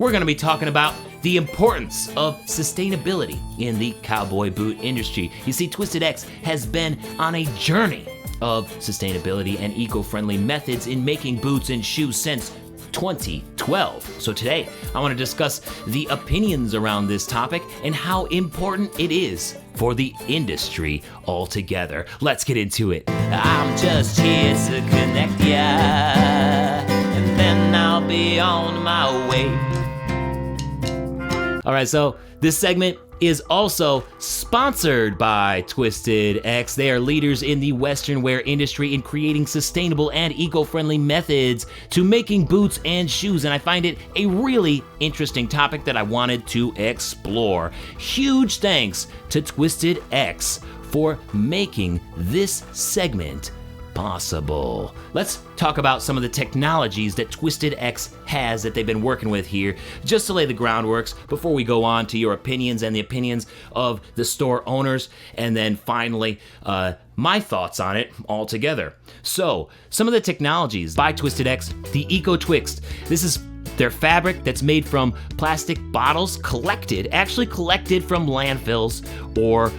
we're going to be talking about the importance of sustainability in the cowboy boot industry. You see, Twisted X has been on a journey of sustainability and eco-friendly methods in making boots and shoes since 2012. So today, I want to discuss the opinions around this topic and how important it is for the industry altogether. Let's get into it. I'm just here to connect ya, and then I'll be on my way. All right, so this segment is also sponsored by Twisted X. They are leaders in the Western wear industry in creating sustainable and eco-friendly methods to making boots and shoes, and I find it a really interesting topic that I wanted to explore. Huge thanks to Twisted X for making this segment possible. Let's talk about some of the technologies that Twisted X has that they've been working with here, just to lay the groundworks before we go on to your opinions and the opinions of the store owners, and then finally my thoughts on it all together. So, some of the technologies by Twisted X, the EcoTwixt. This is their fabric that's made from plastic bottles collected from landfills or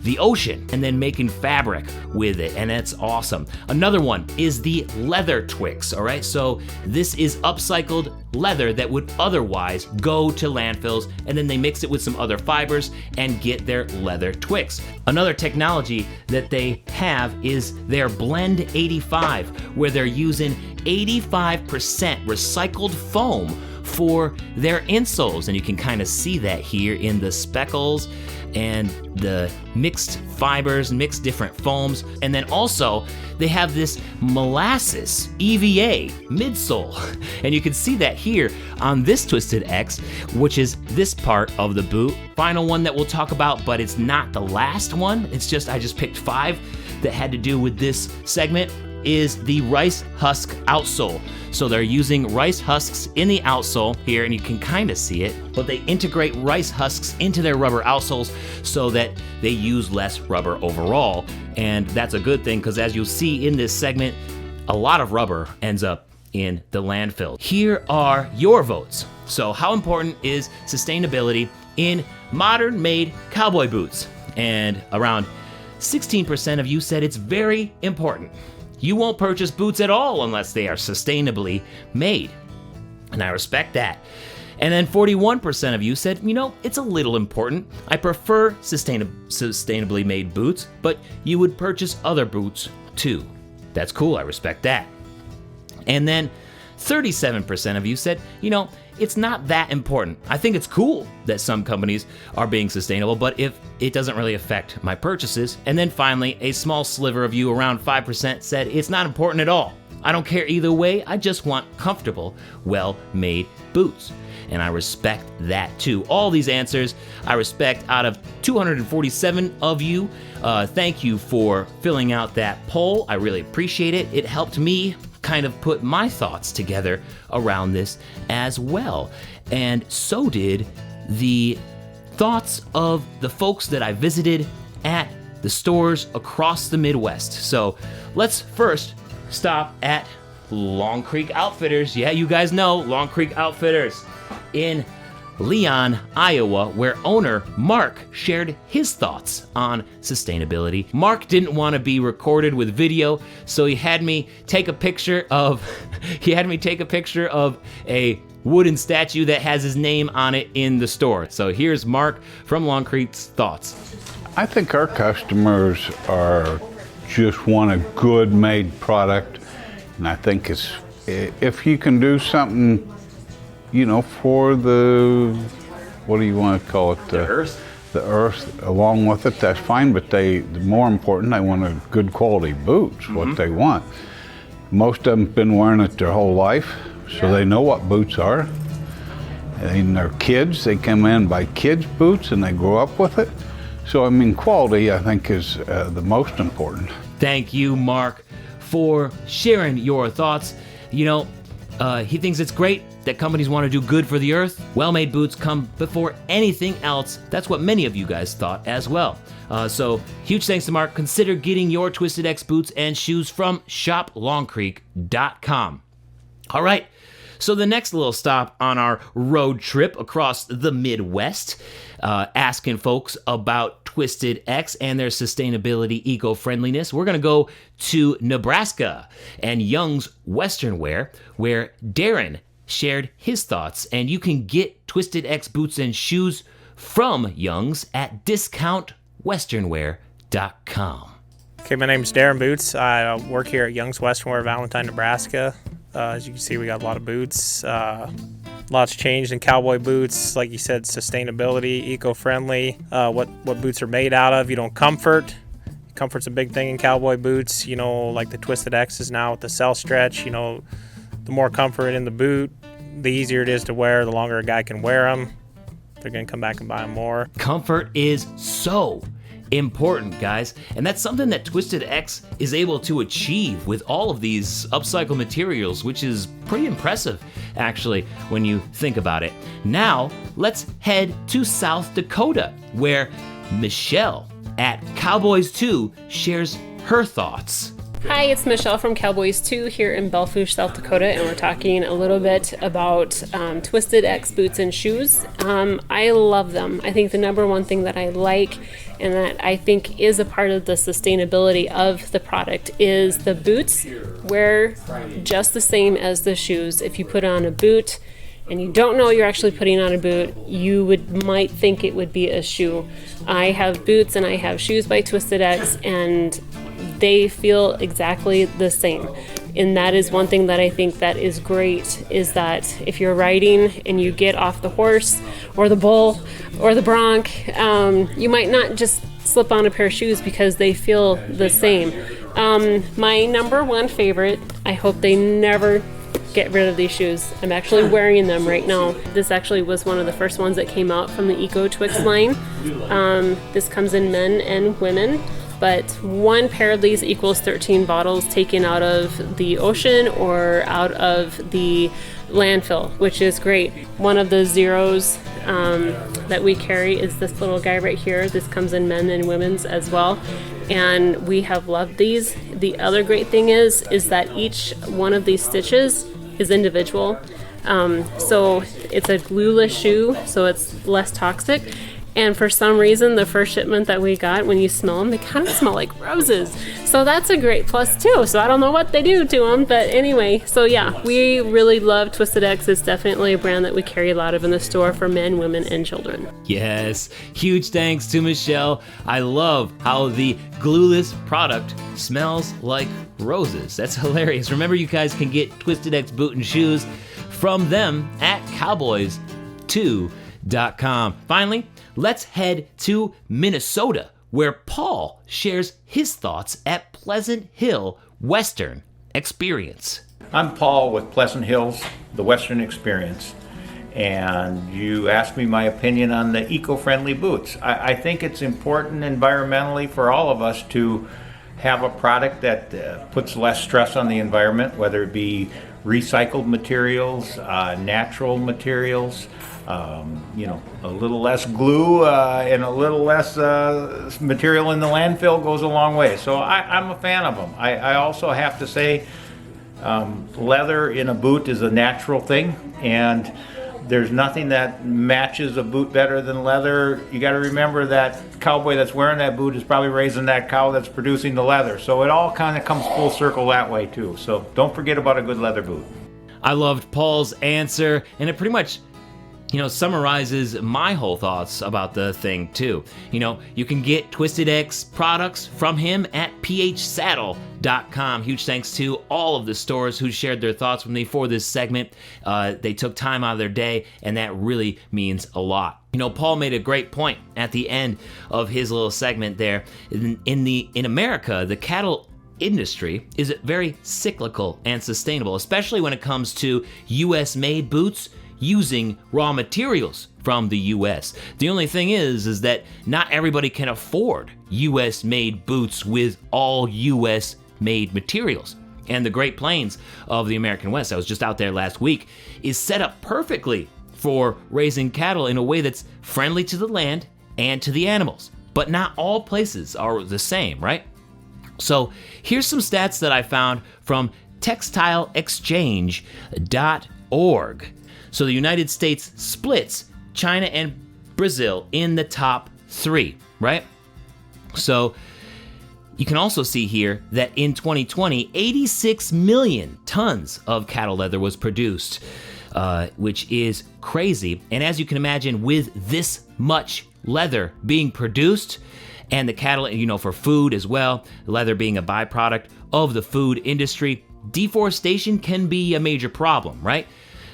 the ocean, and then making fabric with it, and that's awesome. Another one is the Leather Twix, all right? So this is upcycled leather that would otherwise go to landfills, and then they mix it with some other fibers and get their Leather Twix. Another technology that they have is their Blend 85, where they're using 85% recycled foam for their insoles, and you can kind of see that here in the speckles and the mixed fibers, mixed different foams. And then also they have this molasses EVA midsole, and you can see that here on this Twisted X, which is this part of the boot. Final one that we'll talk about, but it's not the last one. It's just, I just picked 5 that had to do with this segment, is the rice husk outsole. So they're using rice husks in the outsole here, and you can kind of see it, but they integrate rice husks into their rubber outsoles so that they use less rubber overall. And that's a good thing, because as you'll see in this segment, a lot of rubber ends up in the landfill. Here are your votes. So how important is sustainability in modern made cowboy boots? And around 16% of you said it's very important. You won't purchase boots at all unless they are sustainably made, and I respect that. And then 41% of you said, you know, it's a little important. I prefer sustainably made boots, but you would purchase other boots too. That's cool, I respect that. And then 37% of you said, you know, it's not that important. I think it's cool that some companies are being sustainable, but if it doesn't really affect my purchases. And then finally, a small sliver of you, around 5%, said it's not important at all. I don't care either way. I just want comfortable, well-made boots. And I respect that too. All these answers I respect out of 247 of you. Thank you for filling out that poll. I really appreciate it. It helped me kind of put my thoughts together around this as well. And so did the thoughts of the folks that I visited at the stores across the Midwest. So let's first stop at Long Creek Outfitters. Yeah, you guys know Long Creek Outfitters in Leon, Iowa, where owner Mark shared his thoughts on sustainability. Mark didn't want to be recorded with video, so he had me take a picture of a wooden statue that has his name on it in the store. So here's Mark from Long Creek's thoughts. I think our customers just want a good made product, and I think if you can do something, you know, for the, what do you want to call it? The earth? The earth along with it, that's fine, but the more important, they want a good quality boots, what they want. Most of them have been wearing it their whole life, so they know what boots are. And their kids, they come in and buy kids' boots and they grow up with it. So, I mean, quality, I think, is the most important. Thank you, Mark, for sharing your thoughts. You know, he thinks it's great that companies want to do good for the earth. Well-made boots come before anything else. That's what many of you guys thought as well. So huge thanks to Mark. Consider getting your Twisted X boots and shoes from shoplongcreek.com. All right, So the next little stop on our road trip across the Midwest, asking folks about Twisted X and their sustainability, eco-friendliness, we're going to go to Nebraska and Young's Western Wear, where Darren shared his thoughts. And you can get Twisted X boots and shoes from Young's at discountwesternwear.com. Okay, my name's Darren Boots. I work here at Young's Western Wear, Valentine, Nebraska. As you can see, we got a lot of boots. Lots changed in cowboy boots. Like you said, sustainability, eco-friendly. What boots are made out of. Comfort. Comfort's a big thing in cowboy boots. Like the Twisted X's now with the cell stretch. The more comfort in the boot, the easier it is to wear, the longer a guy can wear them. They're going to come back and buy them more. Comfort is so important, guys, and that's something that Twisted X is able to achieve with all of these upcycled materials, which is pretty impressive, actually, when you think about it. Now, let's head to South Dakota, where Michelle at Cowboys 2 shares her thoughts. Hi, it's Michelle from Cowboys 2 here in Belfouche, South Dakota, and we're talking a little bit about Twisted X boots and shoes. I love them. I think the number one thing that I like and that I think is a part of the sustainability of the product is the boots wear just the same as the shoes. If you put on a boot and you don't know you're actually putting on a boot, you might think it would be a shoe. I have boots and I have shoes by Twisted X, and they feel exactly the same. And that is one thing that I think that is great, is that if you're riding and you get off the horse or the bull or the bronc, you might not just slip on a pair of shoes because they feel the same. My number one favorite, I hope they never get rid of these shoes. I'm actually wearing them right now. This actually was one of the first ones that came out from the Eco Twix line. This comes in men and women, but one pair of these equals 13 bottles taken out of the ocean or out of the landfill, which is great. One of the zeros that we carry is this little guy right here. This comes in men and women's as well, and we have loved these. The other great thing is that each one of these stitches is individual. So it's a glueless shoe, so it's less toxic. And for some reason, the first shipment that we got, when you smell them, they kind of smell like roses. So that's a great plus too. So I don't know what they do to them, but anyway. So yeah, we really love Twisted X. It's definitely a brand that we carry a lot of in the store for men, women, and children. Yes, huge thanks to Michelle. I love how the glueless product smells like roses. That's hilarious. Remember, you guys can get Twisted X boot and shoes from them at cowboys2.com. Finally, let's head to Minnesota, where Paul shares his thoughts at Pleasant Hill Western Experience. I'm Paul with Pleasant Hills, the Western Experience, and you asked me my opinion on the eco-friendly boots. I think it's important environmentally for all of us to have a product that puts less stress on the environment, whether it be recycled materials, natural materials, a little less glue and a little less material in the landfill goes a long way. So I'm a fan of them. I also have to say leather in a boot is a natural thing, and there's nothing that matches a boot better than leather. You got to remember that cowboy that's wearing that boot is probably raising that cow that's producing the leather. So it all kind of comes full circle that way too. So don't forget about a good leather boot. I loved Paul's answer, and it pretty much summarizes my whole thoughts about the thing too. You can get Twisted X products from him at phsaddle.com. Huge thanks to all of the stores who shared their thoughts with me for this segment. They took time out of their day, and that really means a lot. Paul made a great point at the end of his little segment there. In America, the cattle industry is very cyclical and sustainable, especially when it comes to U.S.-made boots using raw materials from the U.S. The only thing is that not everybody can afford U.S.-made boots with all U.S.-made materials. And the Great Plains of the American West, I was just out there last week, is set up perfectly for raising cattle in a way that's friendly to the land and to the animals. But not all places are the same, right? So here's some stats that I found from textileexchange.com. So the United States splits China and Brazil in the top 3, right? So you can also see here that in 2020, 86 million tons of cattle leather was produced, which is crazy. And as you can imagine, with this much leather being produced, and the cattle, for food as well, leather being a byproduct of the food industry, deforestation can be a major problem, right?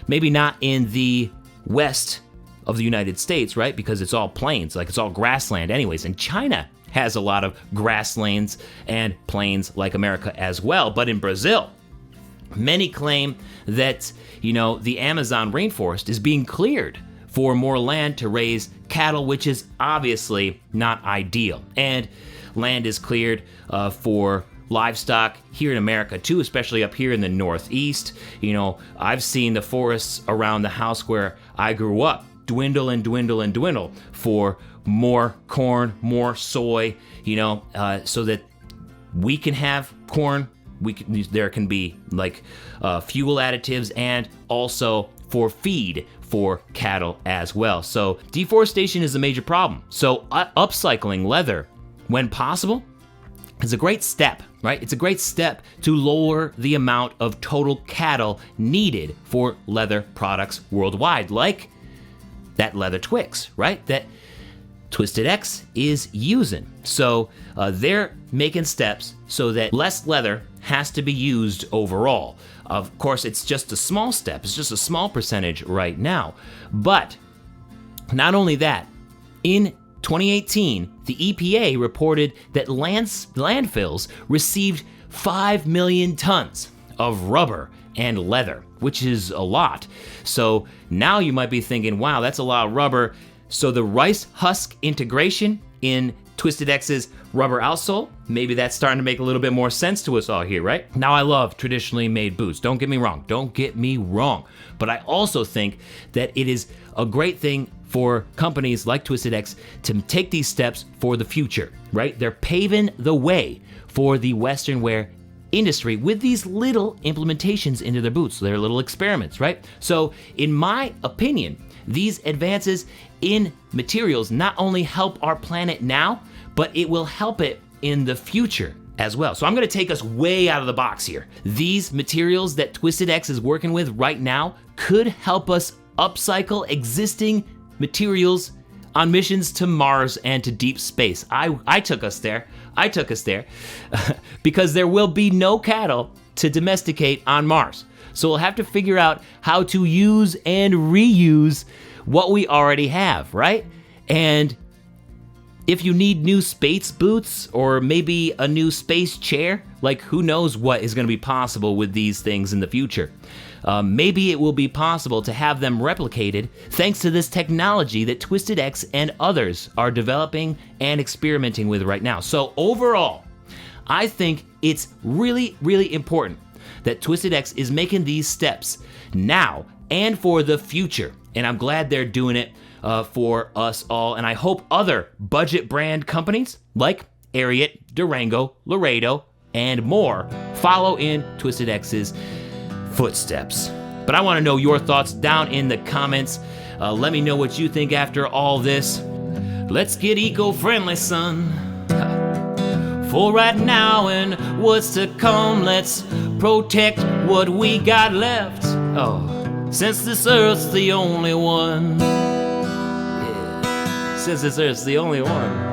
Maybe not in the west of the United States, right? Because it's all plains, like it's all grassland anyways. And China has a lot of grasslands and plains like America as well. But in Brazil, many claim that, the Amazon rainforest is being cleared for more land to raise cattle, which is obviously not ideal. And land is cleared for livestock here in America too, especially up here in the Northeast. I've seen the forests around the house where I grew up dwindle and dwindle and dwindle for more corn, more soy, so that we can have corn. There can be fuel additives, and also for feed for cattle as well. So deforestation is a major problem. So upcycling leather, when possible, is a great step, right? It's a great step to lower the amount of total cattle needed for leather products worldwide, like that leather Twix, right? That Twisted X is using. So they're making steps so that less leather has to be used overall. Of course, it's just a small step. It's just a small percentage right now. But not only that, in 2018, the EPA reported that landfills received 5 million tons of rubber and leather, which is a lot. So now you might be thinking, wow, that's a lot of rubber. So the rice husk integration in Twisted X's rubber outsole, maybe that's starting to make a little bit more sense to us all here, right? Now, I love traditionally made boots. Don't get me wrong. But I also think that it is a great thing for companies like Twisted X to take these steps for the future, right? They're paving the way for the Western wear industry with these little implementations into their boots, their little experiments, right? So in my opinion, these advances in materials not only help our planet now, but it will help it in the future as well. So I'm gonna take us way out of the box here. These materials that Twisted X is working with right now could help us upcycle existing materials on missions to Mars and to deep space. I took us there. Because there will be no cattle to domesticate on Mars. So we'll have to figure out how to use and reuse what we already have, right? And if you need new space boots or maybe a new space chair, who knows what is going to be possible with these things in the future. Maybe it will be possible to have them replicated thanks to this technology that Twisted X and others are developing and experimenting with right now. So overall, I think it's really, really important that Twisted X is making these steps now and for the future. And I'm glad they're doing it for us all. And I hope other budget brand companies like Ariat, Durango, Laredo, and more follow in Twisted X's footsteps. But I want to know your thoughts down in the comments. Let me know what you think after all this. Let's get eco-friendly, son. For right now and what's to come, let's protect what we got left. Oh, since this earth's the only one. Yeah. Since this earth's the only one.